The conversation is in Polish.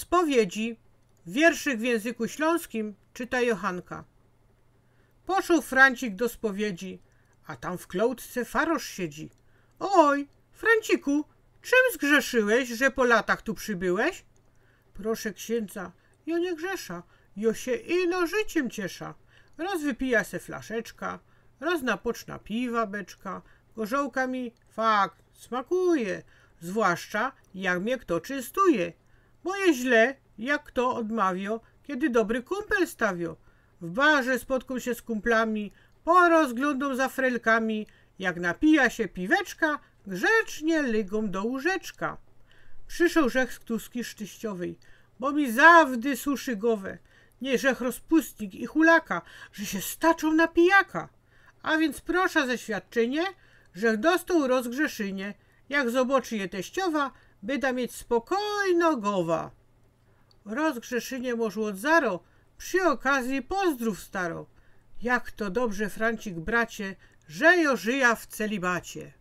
Spowiedzi. Wierszyk w języku śląskim czyta Johanka. Poszł Francik do spowiedzi, a tam w klołtce farosz siedzi. Oj, Franciku, czym zgrzeszyłeś, że po latach tu przybyłeś? Proszę księdza, jo nie grzesza, jo się ino życiem ciesza. Raz wypija se flaszeczka, raz napoczna piwa beczka. Gorzołka mi, fakt, smakuje, zwłaszcza jak mnie kto częstuje. Moje źle, jak kto odmawio, kiedy dobry kumpel stawio. W barze spotkał się z kumplami, porozglądał za frelkami. Jak napija się piweczka, grzecznie lygą do łóżeczka. Przyszedł rzech z Tuski Sztyściowej, bo mi zawdy suszy głowę. Nie rzech rozpustnik i hulaka, że się staczą na pijaka. A więc proszę ze świadczenie, że dostał rozgrzeszynie, jak zobaczy je teściowa, byda mieć spokojno głowa. Rozgrzeszynie może od zaro, przy okazji pozdrów staro. Jak to dobrze, Francik bracie, że jo żyja w celibacie.